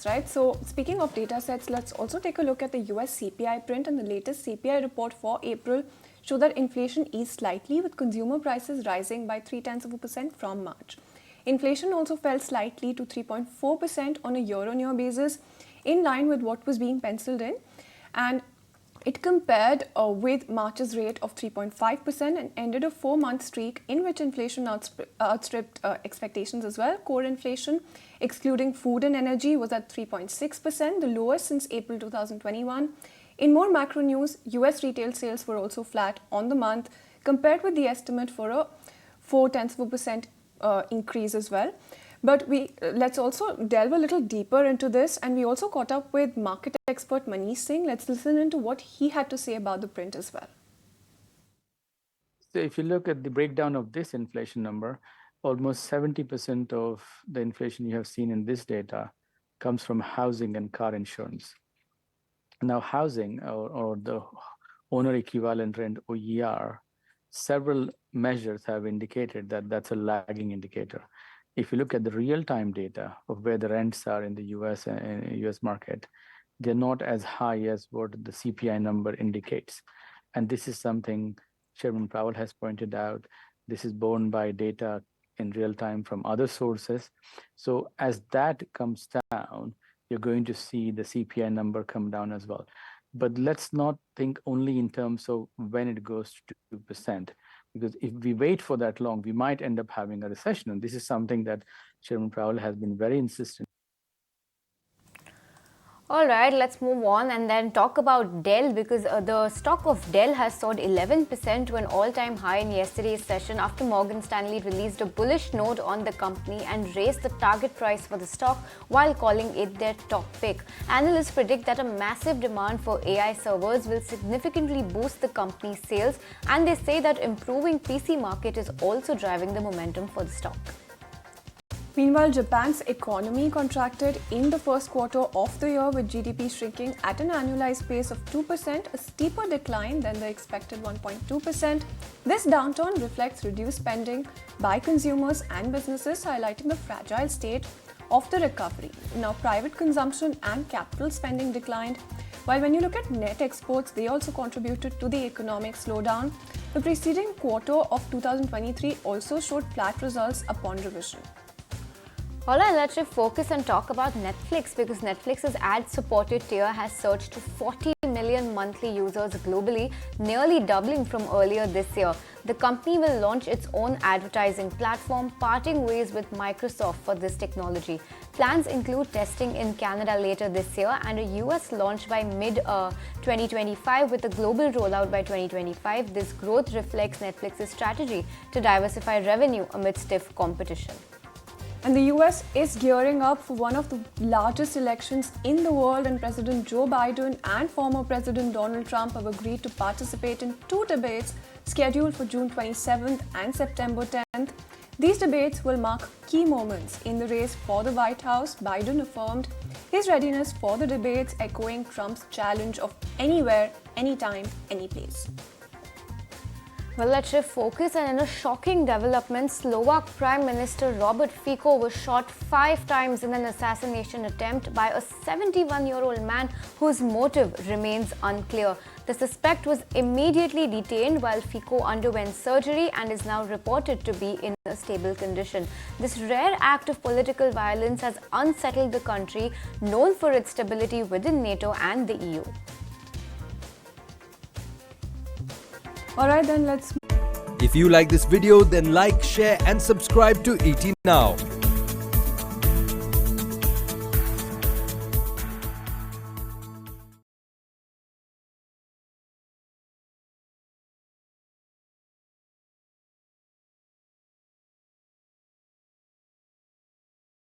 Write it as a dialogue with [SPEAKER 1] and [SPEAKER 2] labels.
[SPEAKER 1] right? So speaking of data sets, let's also take a look at the US CPI print, and the latest CPI report for April show that inflation eased slightly, with consumer prices rising by 0.3% from March. Inflation also fell slightly to 3.4% on a year-on-year basis, in line with what was being penciled in, and it compared with March's rate of 3.5% and ended a 4-month streak in which inflation outstripped expectations as well. Core inflation, excluding food and energy, was at 3.6%, the lowest since April 2021. In more macro news, US retail sales were also flat on the month, compared with the estimate for a 0.4% increase as well. But let's also delve a little deeper into this, and we also caught up with market expert Manish Singh. Let's listen into what he had to say about the print as well.
[SPEAKER 2] So if you look at the breakdown of this inflation number, almost 70% of the inflation you have seen in this data comes from housing and car insurance. Now, housing or the owner equivalent rent, OER, several measures have indicated that that's a lagging indicator. If you look at the real-time data of where the rents are in the US and US market, they're not as high as what the CPI number indicates. And this is something Chairman Powell has pointed out. This is borne by data in real time from other sources. So as that comes down, you're going to see the CPI number come down as well. But let's not think only in terms of when it goes to 2%, because if we wait for that long, we might end up having a recession. And this is something that Chairman Powell has been very insistent.
[SPEAKER 3] All right, let's move on and then talk about Dell, because the stock of Dell has soared 11% to an all-time high in yesterday's session after Morgan Stanley released a bullish note on the company and raised the target price for the stock while calling it their top pick. Analysts predict that a massive demand for AI servers will significantly boost the company's sales, and they say that improving PC market is also driving the momentum for the stock.
[SPEAKER 1] Meanwhile, Japan's economy contracted in the first quarter of the year, with GDP shrinking at an annualized pace of 2%, a steeper decline than the expected 1.2%. This downturn reflects reduced spending by consumers and businesses, highlighting the fragile state of the recovery. Now, private consumption and capital spending declined, while when you look at net exports, they also contributed to the economic slowdown. The preceding quarter of 2023 also showed flat results upon revision.
[SPEAKER 3] All right, let's focus and talk about Netflix, because Netflix's ad-supported tier has surged to 40 million monthly users globally, nearly doubling from earlier this year. The company will launch its own advertising platform, parting ways with Microsoft for this technology. Plans include testing in Canada later this year and a US launch by mid-2025 with a global rollout by 2025. This growth reflects Netflix's strategy to diversify revenue amid stiff competition.
[SPEAKER 1] And the US is gearing up for one of the largest elections in the world, and President Joe Biden and former President Donald Trump have agreed to participate in 2 debates scheduled for June 27th and September 10th. These debates will mark key moments in the race for the White House. Biden affirmed his readiness for the debates, echoing Trump's challenge of anywhere, anytime, anyplace.
[SPEAKER 3] Well, let's shift focus, and in a shocking development, Slovak Prime Minister Robert Fico was shot 5 times in an assassination attempt by a 71-year-old man whose motive remains unclear. The suspect was immediately detained while Fico underwent surgery and is now reported to be in a stable condition. This rare act of political violence has unsettled the country, known for its stability within NATO and the EU.
[SPEAKER 1] Alright, then let's...
[SPEAKER 4] If you like this video, then like, share and subscribe to ET Now.